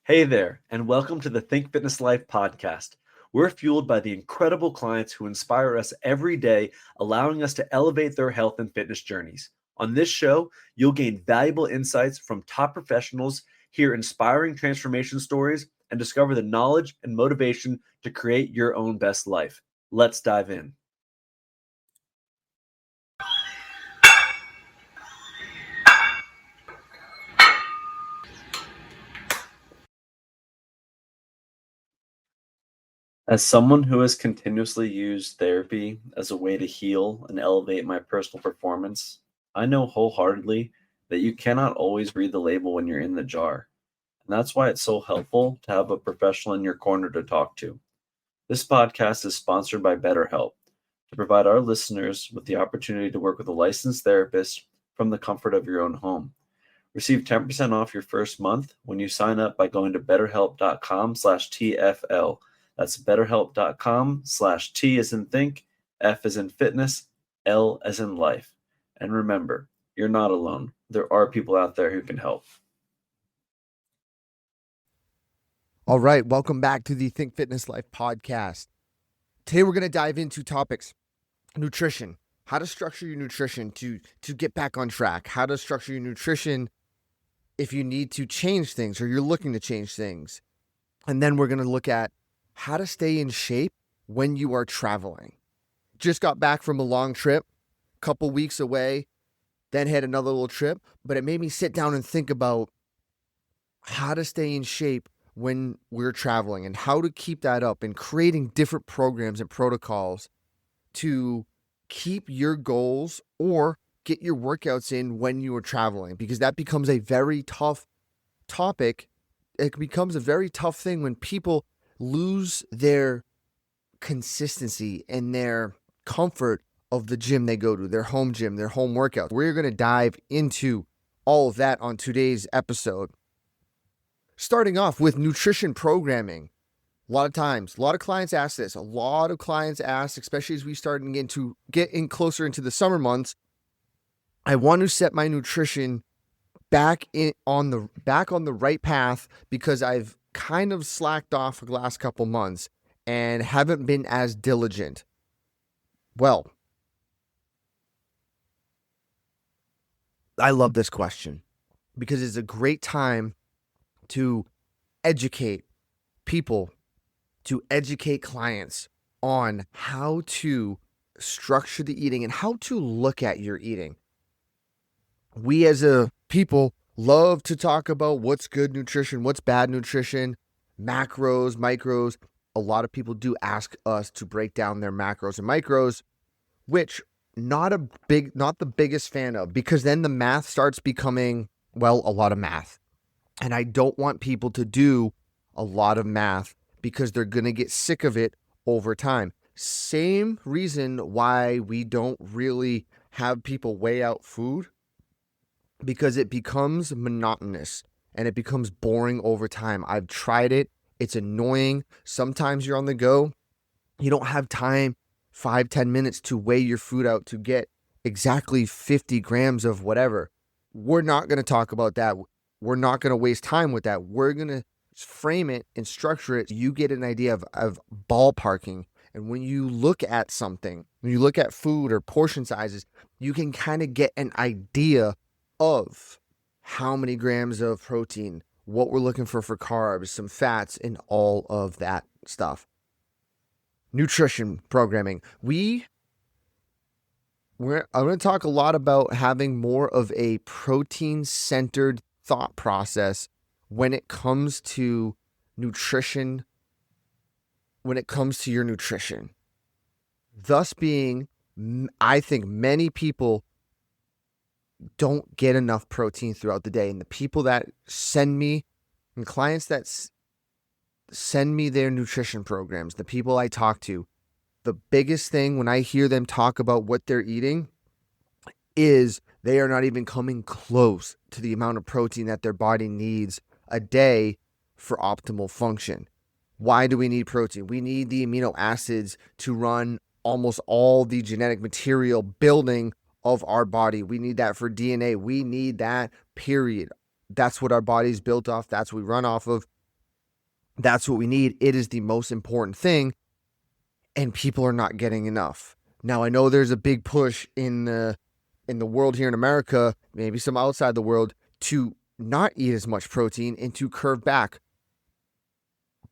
Hey there, and welcome to the Think Fitness Life podcast. We're fueled by the incredible clients who inspire us every day, allowing us to elevate their health and fitness journeys. On this show, you'll gain valuable insights from top professionals, hear inspiring transformation stories, and discover the knowledge and motivation to create your own best life. Let's dive in. As someone who has continuously used therapy as a way to heal and elevate my personal performance, I know wholeheartedly that you cannot always read the label when you're in the jar. And that's why it's so helpful to have a professional in your corner to talk to. This podcast is sponsored by BetterHelp to provide our listeners with the opportunity to work with a licensed therapist from the comfort of your own home. Receive 10% off your first month when you sign up by going to betterhelp.com/TFL. That's betterhelp.com/T as in think, F as in fitness, L as in life. And remember, you're not alone. There are people out there who can help. All right, welcome back to the Think Fitness Life podcast. Today we're going to dive into topics: nutrition, how to structure your nutrition to get back on track, how to structure your nutrition if you need to change things or you're looking to change things. And then we're going to look at how to stay in shape when you are traveling. Just got back from a long trip, couple weeks away, then had another little trip, but it made me sit down and think about how to stay in shape when we're traveling and how to keep that up, and creating different programs and protocols to keep your goals or get your workouts in when you are traveling, because that becomes a very tough topic. It becomes a very tough thing when people lose their consistency and their comfort of the gym they go to, their home gym, their home workout. We're going to dive into all of that on today's episode. Starting off with nutrition programming. A lot of times, a lot of clients ask this. A lot of clients ask, especially as we start to get in closer into the summer months, I want to set my nutrition back on the right path because I've kind of slacked off the last couple months and haven't been as diligent. Well, I love this question because it's a great time to educate people, to educate clients on how to structure the eating and how to look at your eating. We as a people love to talk about what's good nutrition, what's bad nutrition, macros, micros. A lot of people do ask us to break down their macros and micros, which not the biggest fan of, because then the math starts becoming, well, a lot of math. And I don't want people to do a lot of math because they're going to get sick of it over time. Same reason why we don't really have people weigh out food, because it becomes monotonous and it becomes boring over time. I've tried it. It's annoying. Sometimes you're on the go. You don't have time, 5-10 minutes to weigh your food out to get exactly 50 grams of whatever. We're not going to talk about that. We're not going to waste time with that. We're going to frame it and structure it so you get an idea of ballparking. And when you look at something, when you look at food or portion sizes, you can kind of get an idea of how many grams of protein, what we're looking for carbs, some fats, and all of that stuff. Nutrition programming. I'm going to talk a lot about having more of a protein-centered thought process when it comes to nutrition, when it comes to your nutrition. Thus being, I think many people don't get enough protein throughout the day. And the people that send me, and clients that send me their nutrition programs, the people I talk to, the biggest thing when I hear them talk about what they're eating is they are not even coming close to the amount of protein that their body needs a day for optimal function. Why do we need protein? We need the amino acids to run almost all the genetic material building of our body. We need that for DNA. We need that, period. That's what our body's built off. That's what we run off of. That's what we need. It is the most important thing, and people are not getting enough. Now, I know there's a big push in the world here in America, maybe some outside the world, to not eat as much protein and to curve back.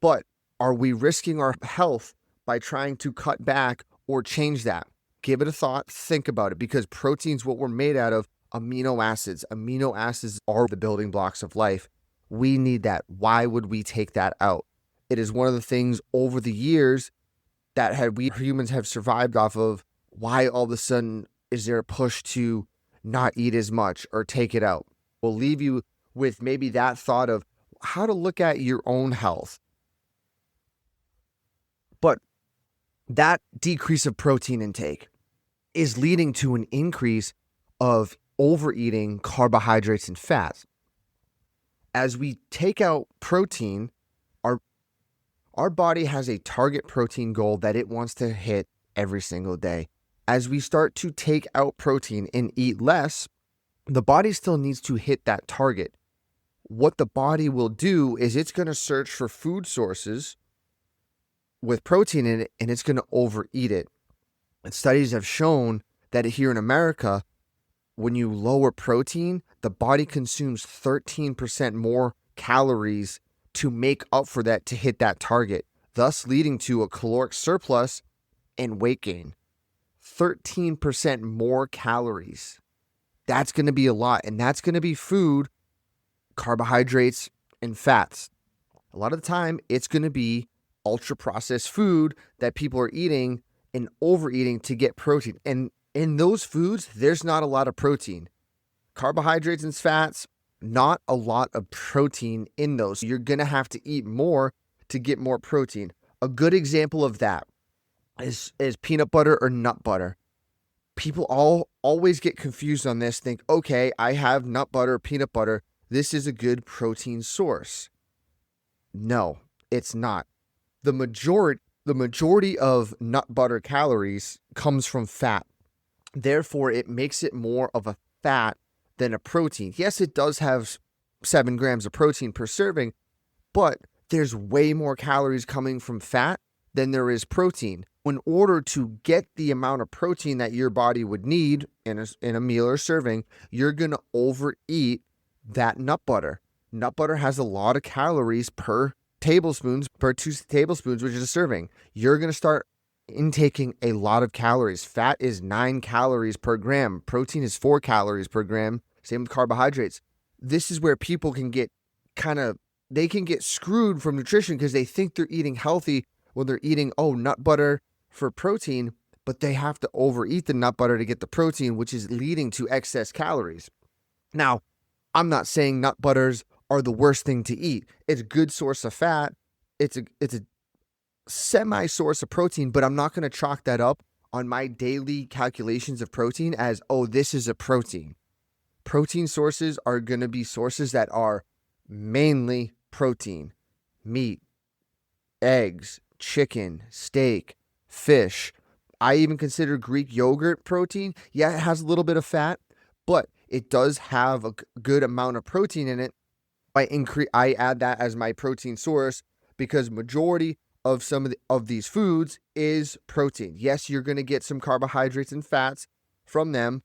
But are we risking our health by trying to cut back or change that? Give it a thought, think about it, because protein's what we're made out of. Amino acids. Amino acids are the building blocks of life. We need that. Why would we take that out? It is one of the things over the years that we humans have survived off of. Why all of a sudden is there a push to not eat as much or take it out? We'll leave you with maybe that thought of how to look at your own health. But that decrease of protein intake is leading to an increase of overeating carbohydrates and fats. As we take out protein, our body has a target protein goal that it wants to hit every single day. As we start to take out protein and eat less, the body still needs to hit that target. What the body will do is it's going to search for food sources with protein in it, and it's going to overeat it. And studies have shown that here in America, when you lower protein, the body consumes 13% more calories to make up for that, to hit that target, thus leading to a caloric surplus and weight gain. 13% more calories. That's going to be a lot, and that's going to be food, carbohydrates, and fats. A lot of the time, it's going to be ultra-processed food that people are eating and overeating to get protein. And in those foods, there's not a lot of protein. Carbohydrates and fats, not a lot of protein in those. You're going to have to eat more to get more protein. A good example of that is peanut butter or nut butter. People always get confused on this, think, okay, I have nut butter, peanut butter. This is a good protein source. No, it's not. The majority of nut butter calories comes from fat. Therefore, it makes it more of a fat than a protein. Yes, it does have 7 grams of protein per serving, but there's way more calories coming from fat than there is protein. In order to get the amount of protein that your body would need in a meal or serving, you're going to overeat that nut butter. Nut butter has a lot of calories per 2 tablespoons, which is a serving. You're going to start intaking a lot of calories. Fat is 9 calories per gram. Protein is 4 calories per gram. Same with carbohydrates. This is where people can get they can get screwed from nutrition because they think they're eating healthy when they're eating, nut butter for protein, but they have to overeat the nut butter to get the protein, which is leading to excess calories. Now, I'm not saying nut butters are the worst thing to eat. It's a good source of fat. It's a semi source of protein, but I'm not going to chalk that up on my daily calculations of protein as, this is a protein. Protein sources are going to be sources that are mainly protein: meat, eggs, chicken, steak, fish. I even consider Greek yogurt protein. Yeah, it has a little bit of fat, but it does have a good amount of protein in it. I add that as my protein source because majority of some of these foods is protein. Yes, you're going to get some carbohydrates and fats from them,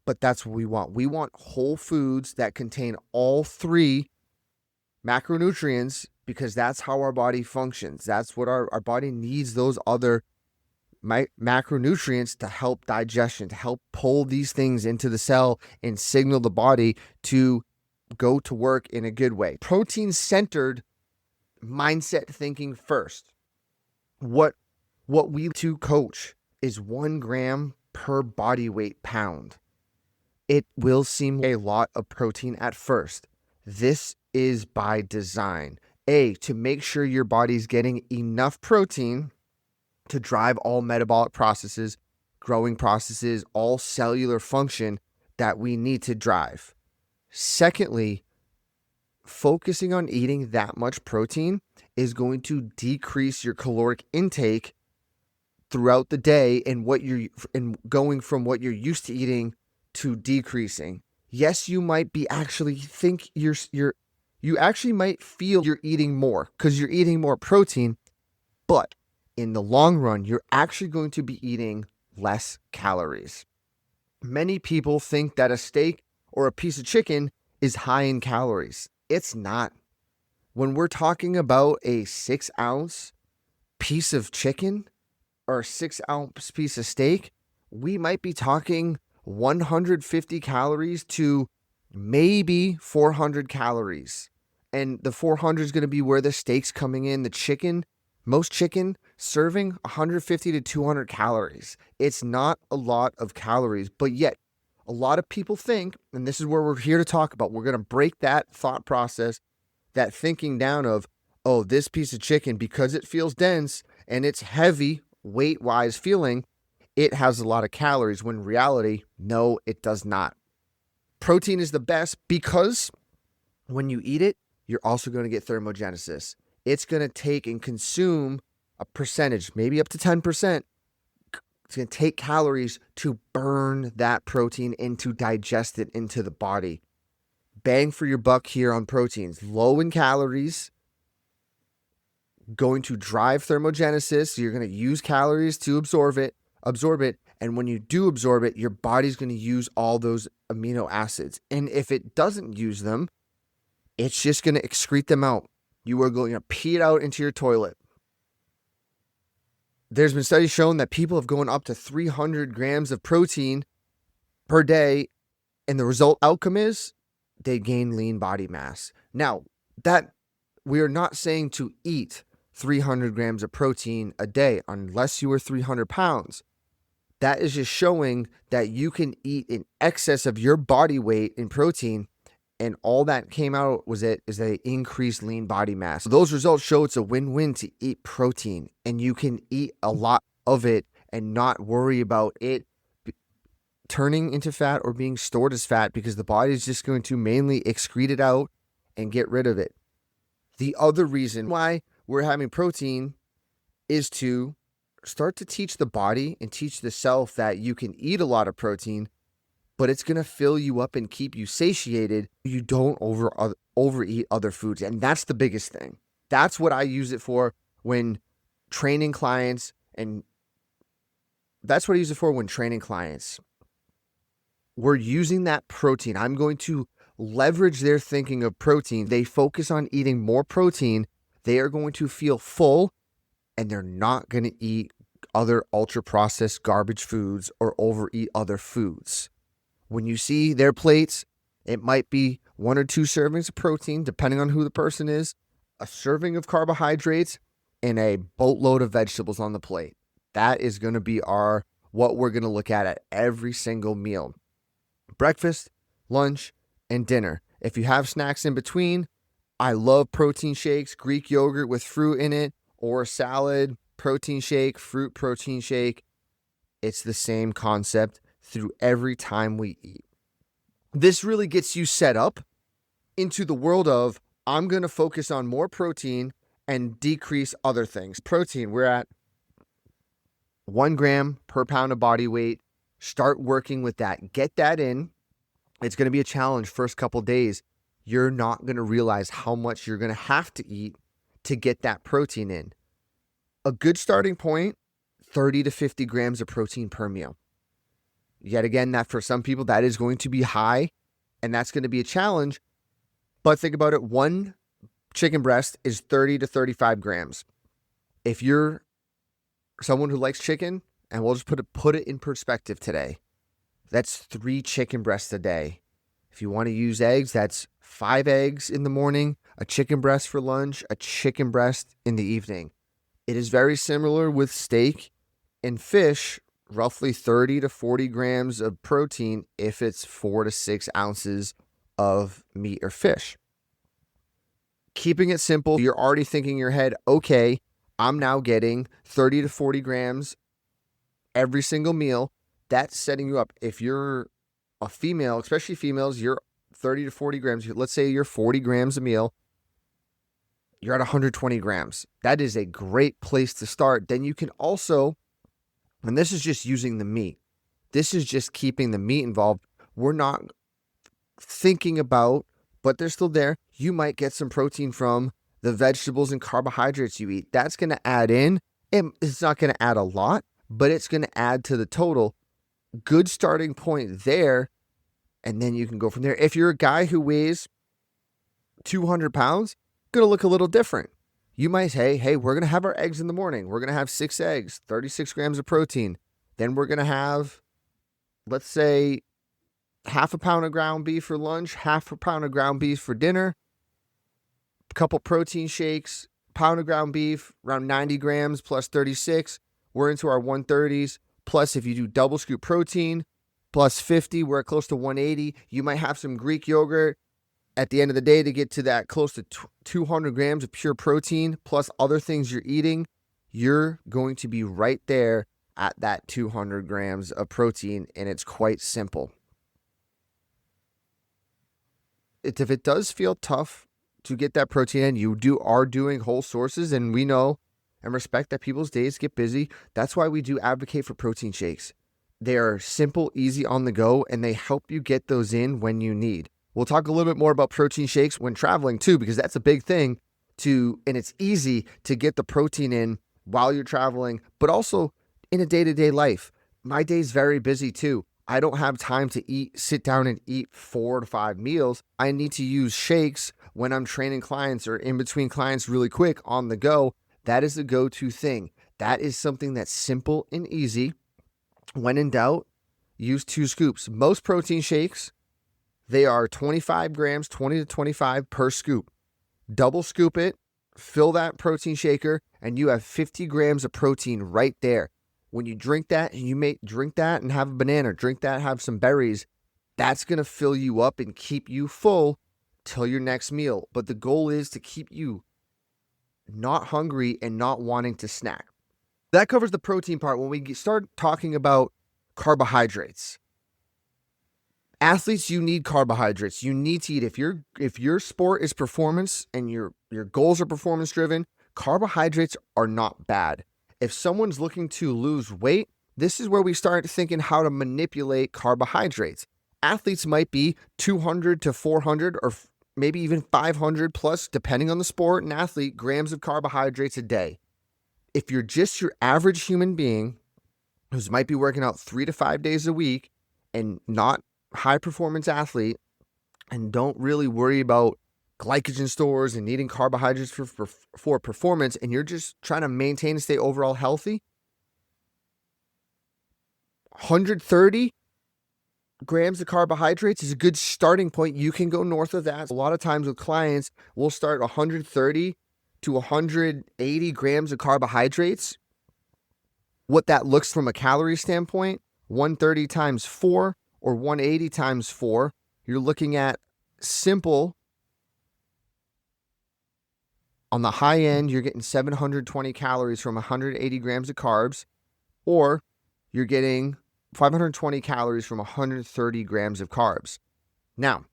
but that's what we want. We want whole foods that contain all 3 macronutrients because that's how our body functions. That's what our body needs, those other macronutrients to help digestion, to help pull these things into the cell and signal the body to go to work in a good way. Protein-centered mindset thinking first. What we to coach is 1 gram per body weight pound. It will seem a lot of protein at first. This is by design. To make sure your body's getting enough protein to drive all metabolic processes, growing processes, all cellular function that we need to drive. Secondly, focusing on eating that much protein is going to decrease your caloric intake throughout the day and going from what you're used to eating to decreasing. Yes, you might be actually think you're you actually might feel you're eating more because you're eating more protein, but in the long run, you're actually going to be eating less calories. Many people think that a steak or a piece of chicken is high in calories. It's not. When we're talking about a 6-ounce piece of chicken or a 6-ounce piece of steak, we might be talking 150 calories to maybe 400 calories. And the 400 is going to be where the steak's coming in. The chicken, most chicken serving 150 to 200 calories. It's not a lot of calories, but yet a lot of people think, and this is where we're here to talk about, we're going to break that thought process, that thinking down of, oh, this piece of chicken, because it feels dense and it's heavy weight-wise feeling, it has a lot of calories, when in reality, no, it does not. Protein is the best because when you eat it, you're also going to get thermogenesis. It's going to take and consume a percentage, maybe up to 10%. It's going to take calories to burn that protein and to digest it into the body. Bang for your buck here on proteins. Low in calories, going to drive thermogenesis. You're going to use calories to absorb it. And when you do absorb it, your body's going to use all those amino acids. And if it doesn't use them, it's just going to excrete them out. You are going to pee it out into your toilet. There's been studies showing that people have gone up to 300 grams of protein per day, and the result outcome is they gain lean body mass. Now, that we are not saying to eat 300 grams of protein a day unless you are 300 pounds. That is just showing that you can eat in excess of your body weight in protein, and all that came out is they increased lean body mass. So those results show it's a win-win to eat protein, and you can eat a lot of it and not worry about it turning into fat or being stored as fat, because the body is just going to mainly excrete it out and get rid of it. The other reason why we're having protein is to start to teach the body and teach the self that you can eat a lot of protein, but it's going to fill you up and keep you satiated. You don't overeat other foods. And that's the biggest thing. That's what I use it for when training clients. We're using that protein. I'm going to leverage their thinking of protein. They focus on eating more protein. They are going to feel full, and they're not going to eat other ultra-processed garbage foods or overeat other foods. When you see their plates, it might be 1 or 2 servings of protein, depending on who the person is, a serving of carbohydrates, and a boatload of vegetables on the plate. That is going to be what we're going to look at every single meal. Breakfast, lunch, and dinner. If you have snacks in between, I love protein shakes, Greek yogurt with fruit in it, or salad, protein shake, fruit protein shake. It's the same concept through every time we eat. This really gets you set up into the world of, I'm going to focus on more protein and decrease other things. Protein, we're at 1 gram per pound of body weight. Start working with that. Get that in. It's going to be a challenge first couple days. You're not going to realize how much you're going to have to eat to get that protein in. A good starting point, 30 to 50 grams of protein per meal. Yet again, that for some people, that is going to be high, and that's going to be a challenge. But think about it. 1 chicken breast is 30 to 35 grams. If you're someone who likes chicken, and we'll just put it in perspective today, that's 3 chicken breasts a day. If you want to use eggs, that's 5 eggs in the morning, a chicken breast for lunch, a chicken breast in the evening. It is very similar with steak and fish, roughly 30 to 40 grams of protein if it's 4 to 6 ounces of meat or fish. Keeping it simple, you're already thinking in your head, okay, I'm now getting 30 to 40 grams every single meal. That's setting you up. If you're a female, especially females, you're 30 to 40 grams. Let's say you're 40 grams a meal. You're at 120 grams. That is a great place to start. Then you can also, and this is just using the meat. This is just keeping the meat involved. We're not thinking about but they're still there. You might get some protein from the vegetables and carbohydrates you eat. That's going to add in. It's not going to add a lot, but it's going to add to the total. Good starting point there. And then you can go from there. If you're a guy who weighs 200 pounds, going to look a little different. You might say, hey, we're going to have our eggs in the morning. We're going to have 6 eggs, 36 grams of protein. Then we're going to have, let's say, half a pound of ground beef for lunch, half a pound of ground beef for dinner, a couple protein shakes, pound of ground beef, around 90 grams plus 36. We're into our 130s. Plus, if you do double scoop protein, plus 50, we're at close to 180. You might have some Greek yogurt at the end of the day to get to that close to 200 grams of pure protein, plus other things you're eating. You're going to be right there at that 200 grams of protein, and it's quite simple. If it does feel tough to get that protein in, you are doing whole sources, and we know and respect that people's days get busy. That's why we do advocate for protein shakes. They are simple, easy on the go, and they help you get those in when you need. We'll talk a little bit more about protein shakes when traveling too, because that's a big thing and it's easy to get the protein in while you're traveling, but also in a day-to-day life. My day's very busy too. I don't have time to sit down and eat 4 to 5 meals. I need to use shakes when I'm training clients or in between clients really quick on the go. That is the go-to thing. That is something that's simple and easy. When in doubt, use 2 scoops. Most protein shakes, they are 25 grams, 20 to 25 per scoop. Double scoop it, fill that protein shaker, and you have 50 grams of protein right there. When you drink that, and you may drink that and have a banana, drink that, have some berries, that's going to fill you up and keep you full till your next meal. But the goal is to keep you not hungry and not wanting to snack. That covers the protein part. When we start talking about carbohydrates, athletes, you need carbohydrates. You need to eat. If your sport is performance and your goals are performance driven, carbohydrates are not bad. If someone's looking to lose weight, this is where we start thinking how to manipulate carbohydrates. Athletes might be 200 to 400 or maybe even 500 plus, depending on the sport and athlete, grams of carbohydrates a day. If you're just your average human being who might be working out 3 to 5 days a week and not high performance athlete and don't really worry about glycogen stores and needing carbohydrates for performance, and you're just trying to maintain and stay overall healthy, 130 grams of carbohydrates is a good starting point. You can go north of that. A lot of times with clients, we'll start 130 to 180 grams of carbohydrates. What that looks from a calorie standpoint, 130 times 4 or 180 times 4, you're looking at simple. On the high end, you're getting 720 calories from 180 grams of carbs, or you're getting 520 calories from 130 grams of carbs. Now,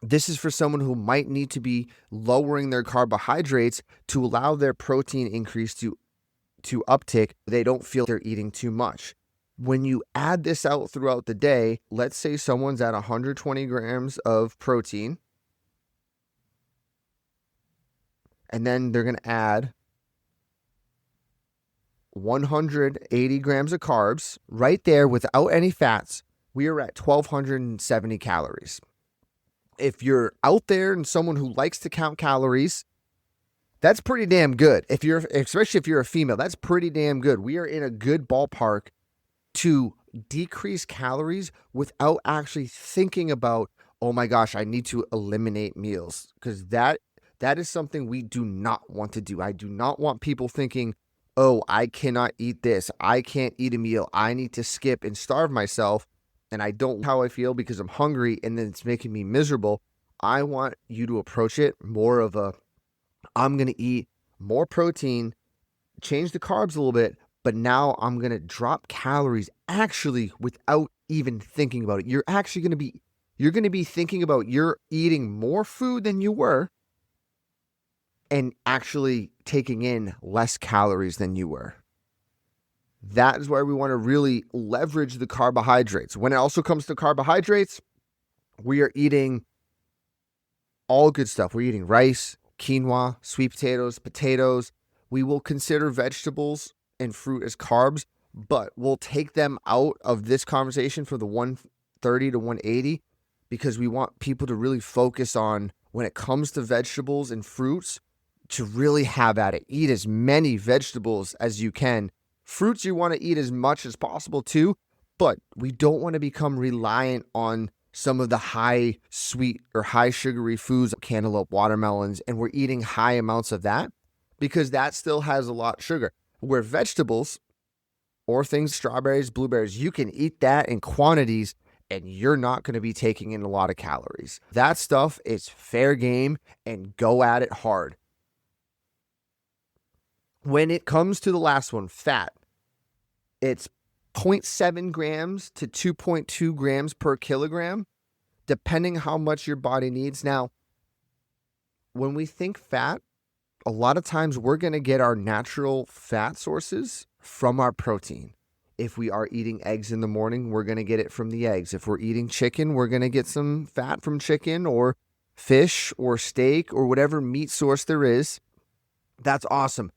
this is for someone who might need to be lowering their carbohydrates to allow their protein increase to uptick. They don't feel they're eating too much. When you add this out throughout the day, let's say someone's at 120 grams of protein, and then they're going to add 180 grams of carbs. Right there, without any fats, we are at 1,270 calories. If you're out there and someone who likes to count calories, that's pretty damn good. Especially if you're a female, that's pretty damn good. We are in a good ballpark to decrease calories without actually thinking about, oh my gosh, I need to eliminate meals, because that is something we do not want to do. I do not want people thinking, oh, I cannot eat this. I can't eat a meal. I need to skip and starve myself. And I don't like how I feel because I'm hungry and then it's making me miserable. I want you to approach it more of I'm going to eat more protein, change the carbs a little bit, but now I'm going to drop calories actually without even thinking about it. You're going to be thinking about you're eating more food than you were and actually taking in less calories than you were. That is where we want to really leverage the carbohydrates. When it also comes to carbohydrates, we are eating all good stuff. We're eating rice, quinoa, sweet potatoes. We will consider vegetables and fruit as carbs, but we'll take them out of this conversation for the 130 to 180 because we want people to really focus on, when it comes to vegetables and fruits, to really have at it. Eat as many vegetables as you can. Fruits you want to eat as much as possible too, but we don't want to become reliant on some of the high sweet or high sugary foods, cantaloupe, watermelons, and we're eating high amounts of that because that still has a lot of sugar. Where vegetables or things, strawberries, blueberries, you can eat that in quantities and you're not going to be taking in a lot of calories. That stuff is fair game and go at it hard. When it comes to the last one, fat, it's 0.7 grams to 2.2 grams per kilogram, depending how much your body needs. Now, when we think fat, a lot of times we're going to get our natural fat sources from our protein. If we are eating eggs in the morning, we're going to get it from the eggs. If we're eating chicken, we're going to get some fat from chicken or fish or steak or whatever meat source there is. That's awesome.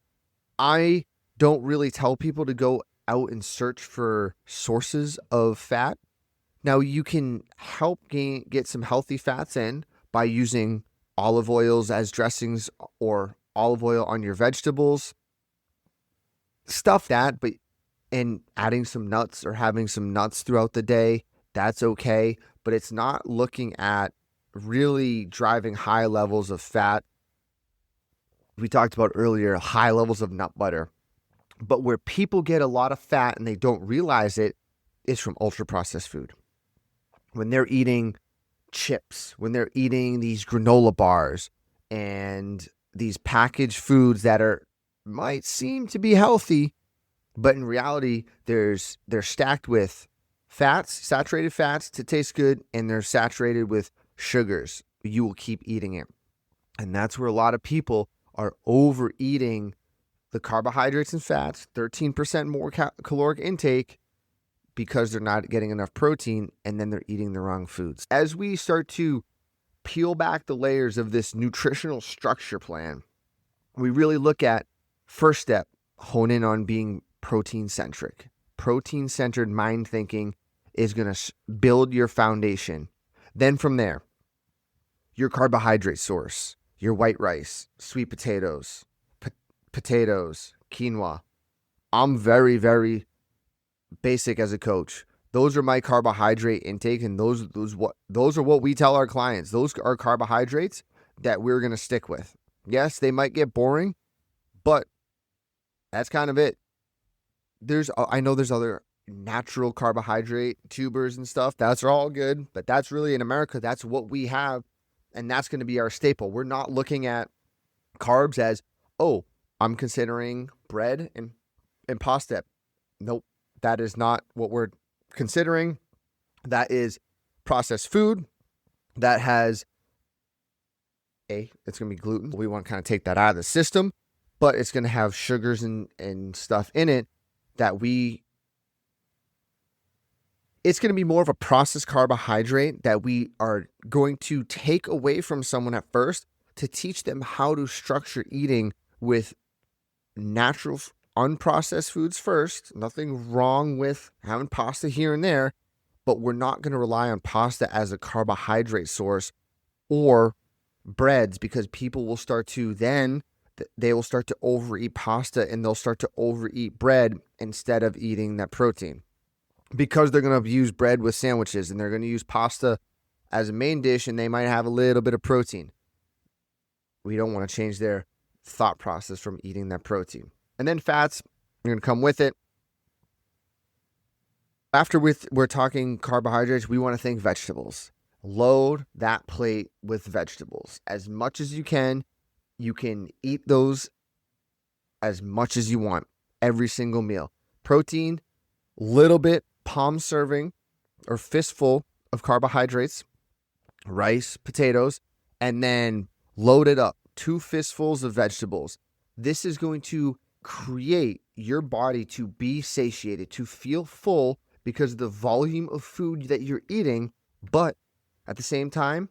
I don't really tell people to go out and search for sources of fat. Now, you can help get some healthy fats in by using olive oils as dressings or olive oil on your vegetables. Stuff that, and adding some nuts or having some nuts throughout the day, that's okay. But it's not looking at really driving high levels of fat. We talked about earlier, high levels of nut butter. But where people get a lot of fat and they don't realize it is from ultra-processed food. When they're eating chips, when they're eating these granola bars and these packaged foods that might seem to be healthy, but in reality, they're stacked with fats, saturated fats to taste good, and they're saturated with sugars. You will keep eating it. And that's where a lot of people are overeating the carbohydrates and fats, 13% more caloric intake, because they're not getting enough protein, and then they're eating the wrong foods. As we start to peel back the layers of this nutritional structure plan, we really look at, first step, hone in on being protein-centric. Protein-centered mind thinking is going to build your foundation. Then from there, your carbohydrate source, your white rice, sweet potatoes, potatoes, quinoa. I'm very, very basic as a coach. Those are my carbohydrate intake, and those are what we tell our clients. Those are carbohydrates that we're going to stick with. Yes, they might get boring, but that's kind of it. I know there's other natural carbohydrate tubers and stuff. That's all good, but that's really, in America, that's what we have, and that's going to be our staple. We're not looking at carbs as, oh, I'm considering bread and pasta. Nope, that is not what we're considering. That is processed food that has it's going to be gluten. We want to kind of take that out of the system, but it's going to have sugars and stuff in it that it's going to be more of a processed carbohydrate that we are going to take away from someone at first to teach them how to structure eating with natural, unprocessed foods first. Nothing wrong with having pasta here and there, but we're not going to rely on pasta as a carbohydrate source or breads, because people will start to overeat pasta and they'll start to overeat bread instead of eating that protein, because they're going to use bread with sandwiches and they're going to use pasta as a main dish and they might have a little bit of protein. We don't want to change their thought process from eating that protein. And then fats are going to come with it. After we're talking carbohydrates, we want to think vegetables. Load that plate with vegetables as much as you can. You can eat those as much as you want every single meal. Protein, little bit, palm serving or fistful of carbohydrates, rice, potatoes, and then load it up. 2 fistfuls of vegetables. This is going to create your body to be satiated, to feel full because of the volume of food that you're eating, but at the same time,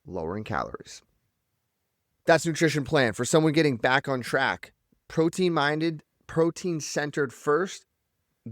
lowering calories. That's nutrition plan for someone getting back on track. Protein minded, protein centered first.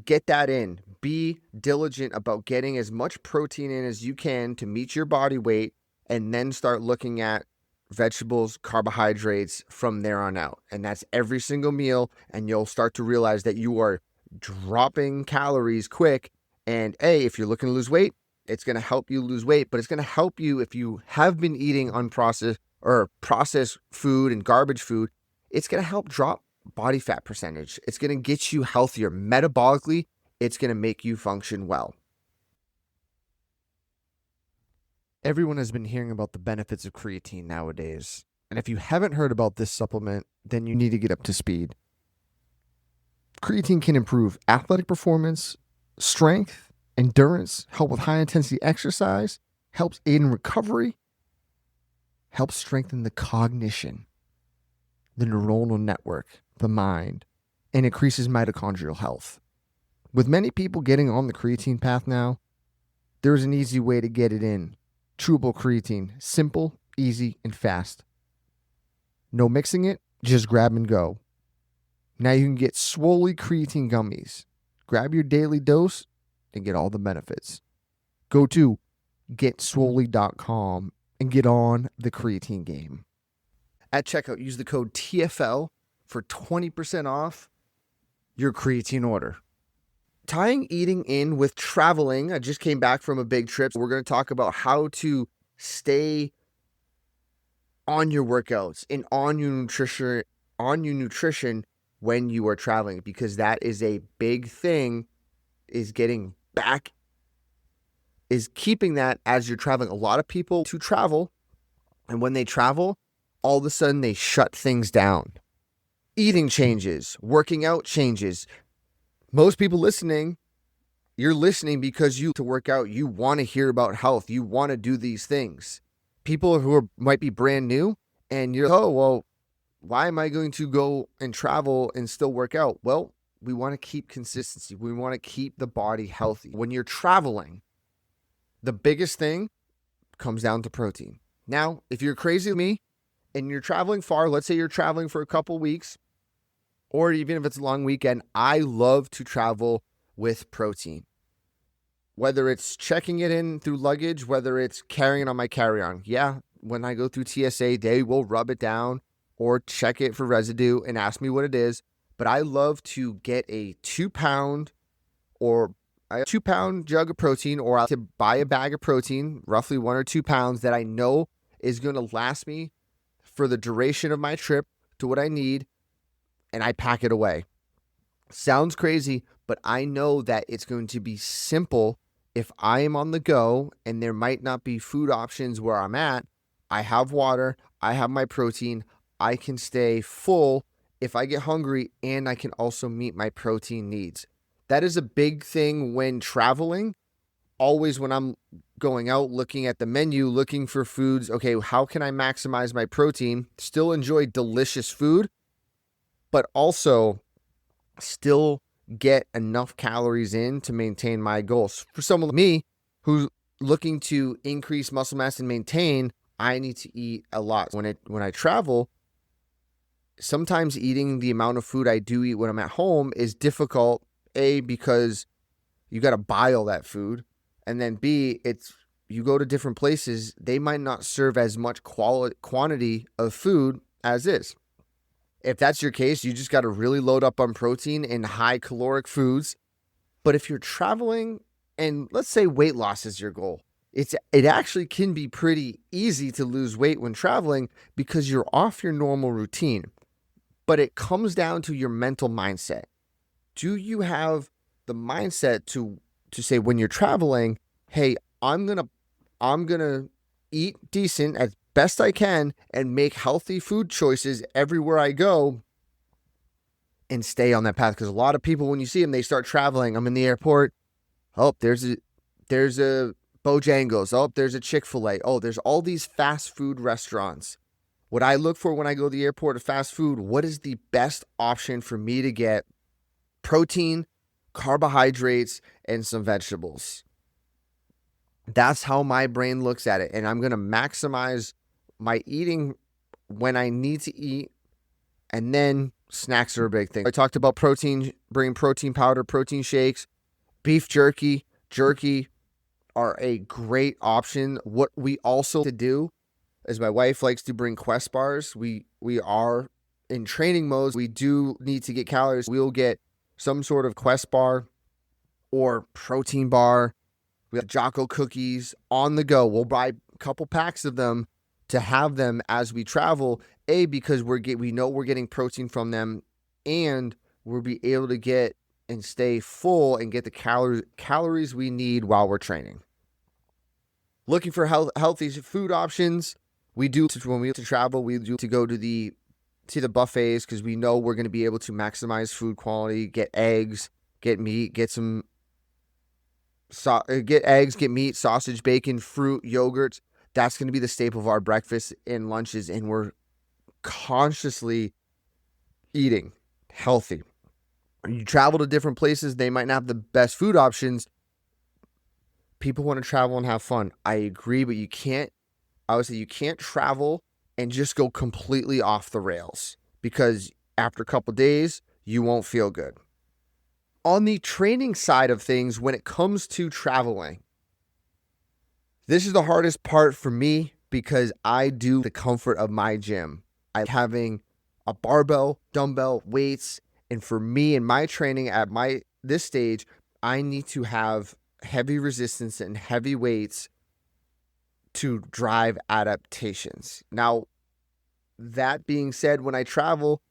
Get that in. Be diligent about getting as much protein in as you can to meet your body weight, and then start looking at vegetables, carbohydrates from there on out. And that's every single meal. And you'll start to realize that you are dropping calories quick. And if you're looking to lose weight, it's going to help you lose weight, but it's going to help you if you have been eating unprocessed or processed food and garbage food. It's going to help drop body fat percentage. It's going to get you healthier metabolically. It's going to make you function well. Everyone has been hearing about the benefits of creatine nowadays. And if you haven't heard about this supplement, then you need to get up to speed. Creatine can improve athletic performance, strength, endurance, help with high intensity exercise, helps aid in recovery, helps strengthen the cognition, the neuronal network, the mind, and increases mitochondrial health. With many people getting on the creatine path now, there's an easy way to get it in. Chewable creatine, simple, easy, and fast. No mixing it, just grab and go. Now you can get Swoley creatine gummies. Grab your daily dose and get all the benefits. Go to getswoley.com and get on the creatine game. At checkout, use the code TFL for 20% off your creatine order. Tying eating in with traveling. I just came back from a big trip. We're going to talk about how to stay on your workouts and on your nutrition when you are traveling, because that is a big thing, is keeping that as you're traveling. A lot of people to travel, and when they travel, all of a sudden they shut things down. Eating changes, working out changes. Most people listening, you're listening because you to work out, you want to hear about health, you want to do these things. People who might be brand new, and you're, oh, well, why am I going to go and travel and still work out? Well, we want to keep consistency. We want to keep the body healthy. When you're traveling, the biggest thing comes down to protein. Now, if you're crazy like me and you're traveling far, let's say you're traveling for a couple weeks, or even if it's a long weekend, I love to travel with protein. Whether it's checking it in through luggage, whether it's carrying it on my carry-on. Yeah, when I go through TSA, they will rub it down or check it for residue and ask me what it is. But I love to get a 2-pound or a 2-pound jug of protein, or I'll buy a bag of protein, roughly 1 or 2 pounds, that I know is going to last me for the duration of my trip to what I need, and I pack it away. Sounds crazy, but I know that it's going to be simple. If I am on the go and there might not be food options where I'm at, I have water, I have my protein, I can stay full if I get hungry, and I can also meet my protein needs. That is a big thing when traveling. Always when I'm going out, looking at the menu, looking for foods, okay, how can I maximize my protein, still enjoy delicious food, but also still get enough calories in to maintain my goals. For someone like me who's looking to increase muscle mass and maintain, I need to eat a lot. When I travel, sometimes eating the amount of food I do eat when I'm at home is difficult. A, because you got to buy all that food. And then B, you go to different places, they might not serve as much quantity of food as is. If that's your case, you just got to really load up on protein and high caloric foods. But if you're traveling and let's say weight loss is your goal, it actually can be pretty easy to lose weight when traveling because you're off your normal routine. But it comes down to your mental mindset. Do you have the mindset to say when you're traveling, hey, I'm gonna eat decent as best I can and make healthy food choices everywhere I go and stay on that path? Because a lot of people, when you see them, they start traveling. I'm in the airport. Oh, there's a Bojangles. Oh, there's a Chick-fil-A. Oh, there's all these fast food restaurants. What I look for when I go to the airport of fast food, what is the best option for me to get protein, carbohydrates, and some vegetables? That's how my brain looks at it. And I'm going to maximize my eating when I need to eat. And then snacks are a big thing. I talked about protein, bringing protein powder, protein shakes, beef jerky. Jerky are a great option. What we also to do is my wife likes to bring Quest bars. We are in training modes. We do need to get calories. We'll get some sort of Quest bar or protein bar. We have Jocko cookies on the go. We'll buy a couple packs of them to have them as we travel. Because we know we're getting protein from them, and we'll be able to get and stay full and get the calories we need while we're training. Looking for healthy food options. We do when we travel. We do to go to the buffets because we know we're going to be able to maximize food quality. Get eggs, get meat, get eggs, get meat, sausage, bacon, fruit, yogurts. That's going to be the staple of our breakfast and lunches, and we're consciously eating healthy. You travel to different places, they might not have the best food options. People want to travel and have fun. I agree, but I would say you can't travel and just go completely off the rails, because after a couple days, you won't feel good. On the training side of things, when it comes to traveling, this is the hardest part for me because I do the comfort of my gym. I'm having a barbell, dumbbell, weights, and for me in my training at this stage, I need to have heavy resistance and heavy weights to drive adaptations. Now, that being said, when I travel,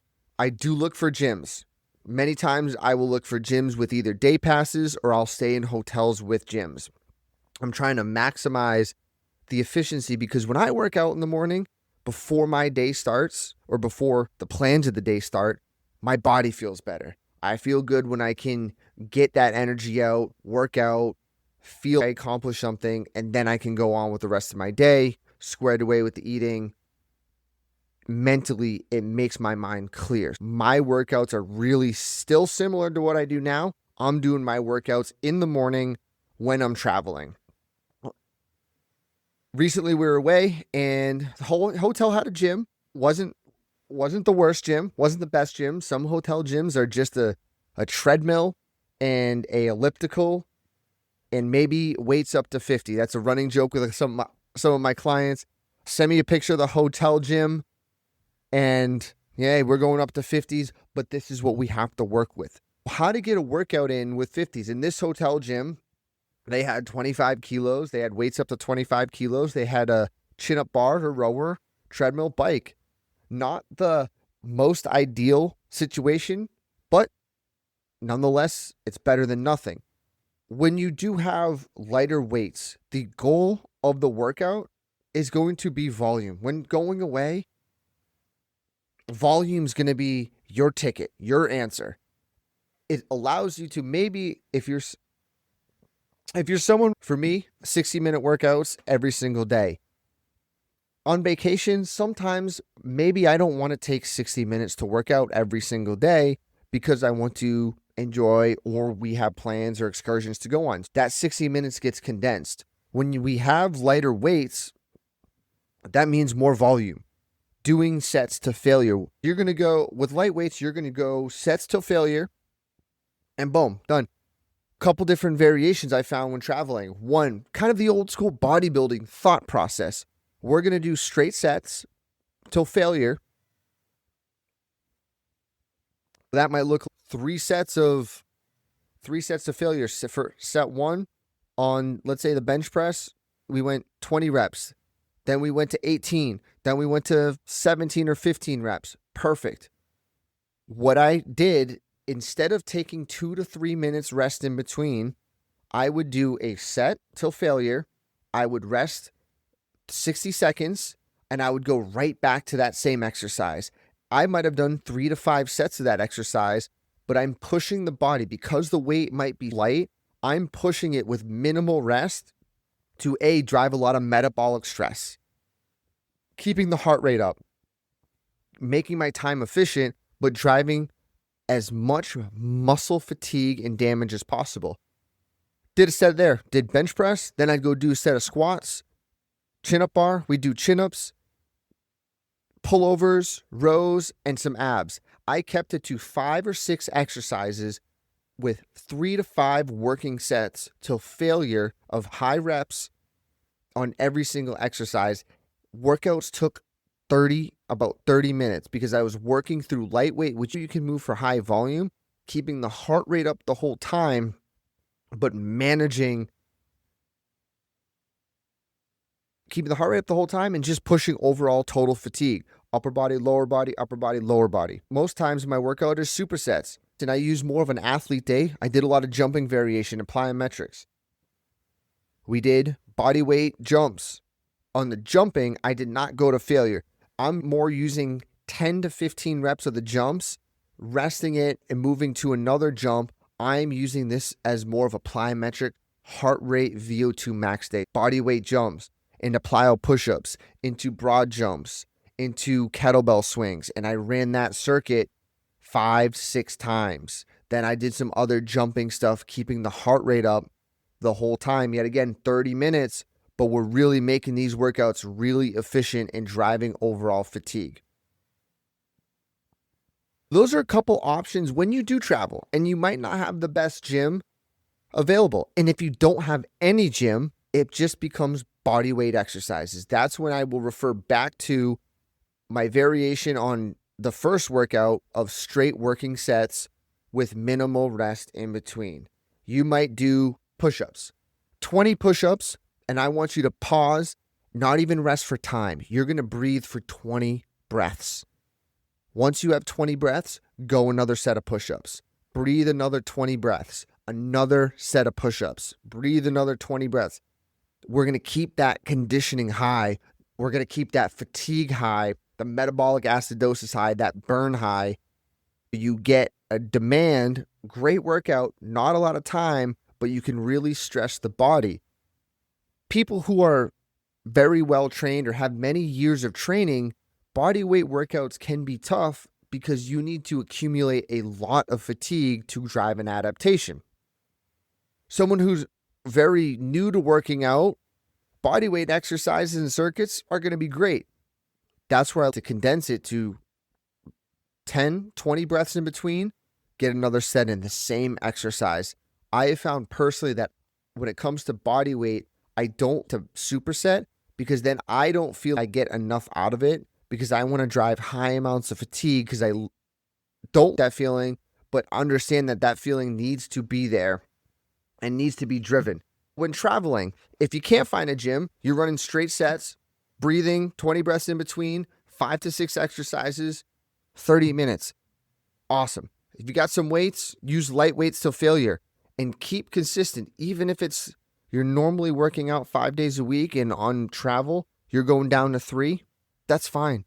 I do look for gyms. Many times I will look for gyms with either day passes or I'll stay in hotels with gyms. I'm trying to maximize the efficiency because when I work out in the morning, before my day starts or before the plans of the day start, my body feels better. I feel good when I can get that energy out, work out, feel I accomplish something, and then I can go on with the rest of my day, squared away with the eating. Mentally, it makes my mind clear. My workouts are really still similar to what I do now. I'm doing my workouts in the morning when I'm traveling. Recently we were away and the whole hotel had a gym. Wasn't the worst gym, wasn't the best gym. Some hotel gyms are just a treadmill and a elliptical and maybe weights up to 50. That's a running joke with some of my clients. Send me a picture of the hotel gym and yeah, we're going up to 50s, but this is what we have to work with. How to get a workout in with 50s. In this hotel gym, they had 25 kilos. They had weights up to 25 kilos. They had a chin-up bar, a rower, treadmill, bike. Not the most ideal situation, but nonetheless, it's better than nothing. When you do have lighter weights, the goal of the workout is going to be volume. When going away, volume's going to be your ticket, your answer. It allows you to maybe, if you're someone, for me, 60-minute workouts every single day. On vacation, sometimes maybe I don't want to take 60 minutes to work out every single day because I want to enjoy or we have plans or excursions to go on. That 60 minutes gets condensed. When we have lighter weights, that means more volume. Doing sets to failure. You're going to go, with light weights, you're going to go sets to failure and boom, done. Couple different variations I found when traveling. One, kind of the old school bodybuilding thought process. We're going to do straight sets till failure. That might look like three sets to failure. For set one on, let's say the bench press, we went 20 reps. Then we went to 18. Then we went to 17 or 15 reps. Perfect. What I did, instead of taking 2 to 3 minutes rest in between, I would do a set till failure. I would rest 60 seconds and I would go right back to that same exercise. I might have done 3 to 5 sets of that exercise, but I'm pushing the body because the weight might be light. I'm pushing it with minimal rest to drive a lot of metabolic stress, keeping the heart rate up, making my time efficient, but driving as much muscle fatigue and damage as possible. Did a set there, did bench press, then I'd go do a set of squats, chin-up bar, we do chin-ups, pullovers, rows, and some abs. I kept it to 5 or 6 exercises with 3 to 5 working sets till failure of high reps on every single exercise. Workouts took about 30 minutes because I was working through lightweight, which you can move for high volume, keeping the heart rate up the whole time, but keeping the heart rate up the whole time and just pushing overall total fatigue. Upper body, lower body, upper body, lower body. Most times my workout is supersets, and I use more of an athlete day. I did a lot of jumping variation and plyometrics. We did body weight jumps. On the jumping, I did not go to failure. I'm more using 10 to 15 reps of the jumps, resting it and moving to another jump. I'm using this as more of a plyometric heart rate VO2 max day. Body weight jumps into plyo push-ups, into broad jumps, into kettlebell swings. And I ran that circuit 5-6 times. Then I did some other jumping stuff, keeping the heart rate up the whole time. Yet again, 30 minutes, but we're really making these workouts really efficient and driving overall fatigue. Those are a couple options when you do travel and you might not have the best gym available. And if you don't have any gym, it just becomes body weight exercises. That's when I will refer back to my variation on the first workout of straight working sets with minimal rest in between. You might do push-ups, 20 push-ups, and I want you to pause, not even rest for time. You're going to breathe for 20 breaths. Once you have 20 breaths, go another set of push-ups. Breathe another 20 breaths. Another set of push-ups. Breathe another 20 breaths. We're going to keep that conditioning high. We're going to keep that fatigue high, the metabolic acidosis high, that burn high. You get a demand, great workout, not a lot of time, but you can really stress the body. People who are very well trained or have many years of training, body weight workouts can be tough because you need to accumulate a lot of fatigue to drive an adaptation. Someone who's very new to working out, body weight exercises and circuits are going to be great. That's where I like to condense it to 10, 20 breaths in between, get another set in the same exercise. I have found personally that when it comes to body weight, I don't to superset because then I don't feel I get enough out of it because I want to drive high amounts of fatigue because I don't that feeling, but understand that that feeling needs to be there and needs to be driven. When traveling, if you can't find a gym, you're running straight sets, breathing, 20 breaths in between, 5 to 6 exercises, 30 minutes. Awesome. If you got some weights, use light weights till failure and keep consistent. Even if you're normally working out 5 days a week and on travel, you're going down to 3, that's fine.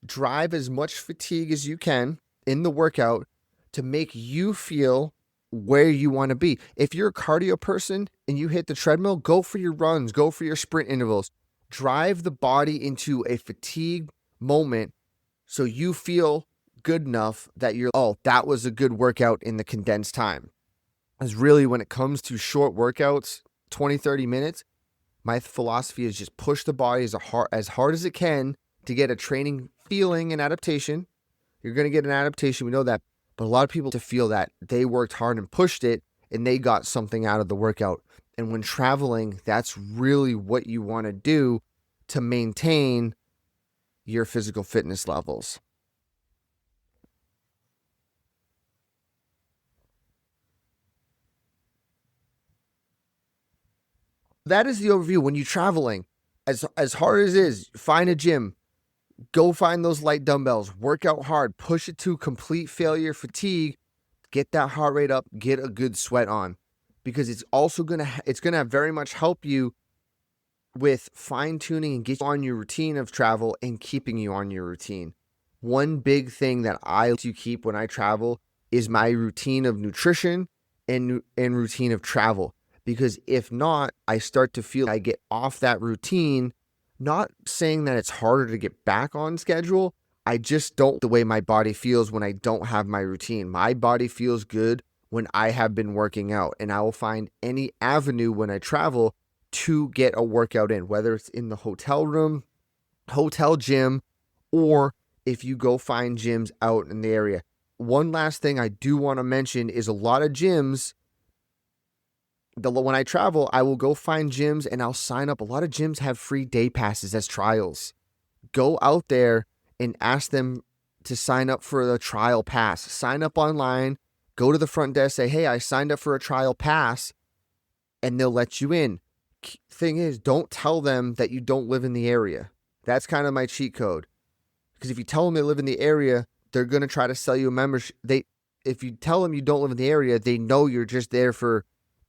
Drive as much fatigue as you can in the workout to make you feel where you want to be. If you're a cardio person and you hit the treadmill, go for your runs, go for your sprint intervals. Drive the body into a fatigue moment so you feel good enough that that was a good workout in the condensed time. As really when it comes to short workouts, 20, 30 minutes, my philosophy is just push the body as hard as it can to get a training feeling and adaptation. You're going to get an adaptation. We know that. But a lot of people to feel that they worked hard and pushed it and they got something out of the workout. And when traveling, that's really what you want to do to maintain your physical fitness levels. That is the overview. When you're traveling, as hard as it is, find a gym. Go find those light dumbbells, work out hard, push it to complete failure, fatigue, get that heart rate up, get a good sweat on, because it's also going to very much help you with fine tuning and get you on your routine of travel and keeping you on your routine. One big thing that I like to keep when I travel is my routine of nutrition and routine of travel, because if not, I start to feel I get off that routine. Not saying that it's harder to get back on schedule. I just don't the way my body feels when I don't have my routine. My body feels good when I have been working out, and I will find any avenue when I travel to get a workout in, whether it's in the hotel room, hotel gym, or if you go find gyms out in the area. One last thing I do want to mention is a lot of gyms, when I travel, I will go find gyms and I'll sign up. A lot of gyms have free day passes as trials. Go out there and ask them to sign up for the trial pass. Sign up online, go to the front desk, say, hey, I signed up for a trial pass, and they'll let you in. Thing is, don't tell them that you don't live in the area. That's kind of my cheat code. Because if you tell them they live in the area, they're going to try to sell you a membership. If you tell them you don't live in the area, they know you're just there to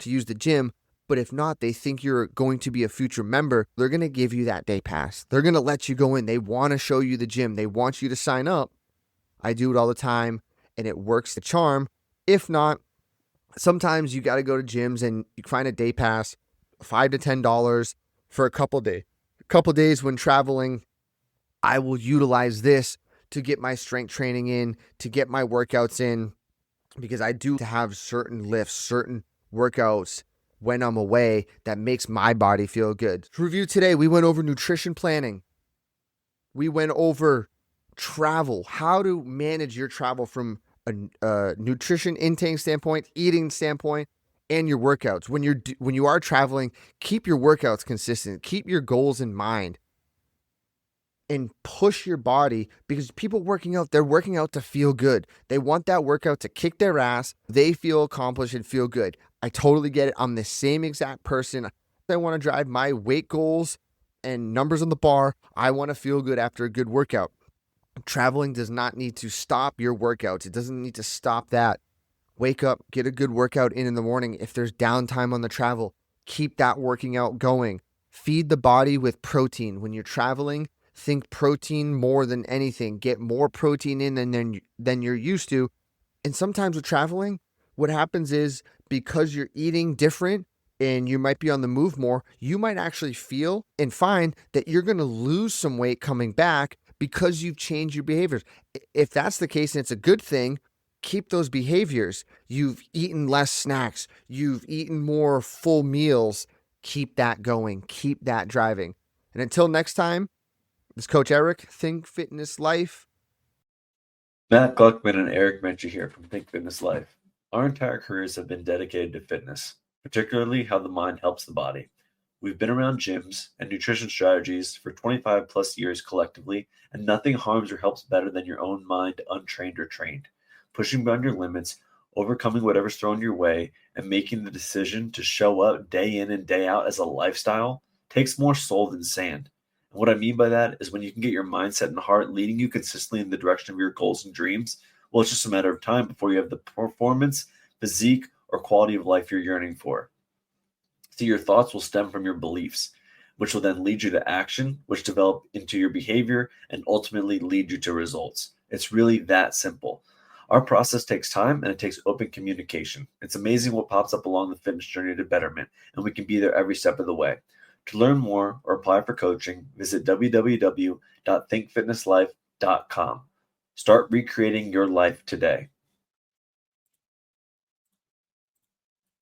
use the gym. But if not, they think you're going to be a future member. They're going to give you that day pass. They're going to let you go in. They want to show you the gym. They want you to sign up. I do it all the time, and it works the charm. If not, sometimes you got to go to gyms and you find a day pass, $5 to $10 for a couple days. A couple days when traveling, I will utilize this to get my strength training in, to get my workouts in, because I do have certain lifts, certain workouts when I'm away that makes my body feel good. To review today, we went over nutrition planning. We went over travel, how to manage your travel from a nutrition intake standpoint, eating standpoint, and your workouts. When you are traveling, keep your workouts consistent. Keep your goals in mind and push your body, because people working out, they're working out to feel good. They want that workout to kick their ass. They feel accomplished and feel good. I totally get it. I'm the same exact person. I want to drive my weight goals and numbers on the bar. I want to feel good after a good workout. Traveling does not need to stop your workouts. It doesn't need to stop that. Wake up, get a good workout in the morning. If there's downtime on the travel, keep that working out going. Feed the body with protein. When you're traveling, think protein more than anything. Get more protein in than you're used to. And sometimes with traveling, what happens is, because you're eating different and you might be on the move more, you might actually feel and find that you're going to lose some weight coming back because you've changed your behaviors. If that's the case and it's a good thing, keep those behaviors. You've eaten less snacks. You've eaten more full meals. Keep that going. Keep that driving. And until next time, this is Coach Eric, Think Fitness Life. Matt Gluckman and Eric Menchie here from Think Fitness Life. Our entire careers have been dedicated to fitness, particularly how the mind helps the body. We've been around gyms and nutrition strategies for 25 plus years collectively, and nothing harms or helps better than your own mind, untrained or trained. Pushing beyond your limits, overcoming whatever's thrown your way, and making the decision to show up day in and day out as a lifestyle takes more soul than sand. And what I mean by that is when you can get your mindset and heart leading you consistently in the direction of your goals and dreams, well, it's just a matter of time before you have the performance, physique, or quality of life you're yearning for. See, your thoughts will stem from your beliefs, which will then lead you to action, which develop into your behavior and ultimately lead you to results. It's really that simple. Our process takes time and it takes open communication. It's amazing what pops up along the fitness journey to betterment, and we can be there every step of the way. To learn more or apply for coaching, visit www.thinkfitnesslife.com. Start recreating your life today.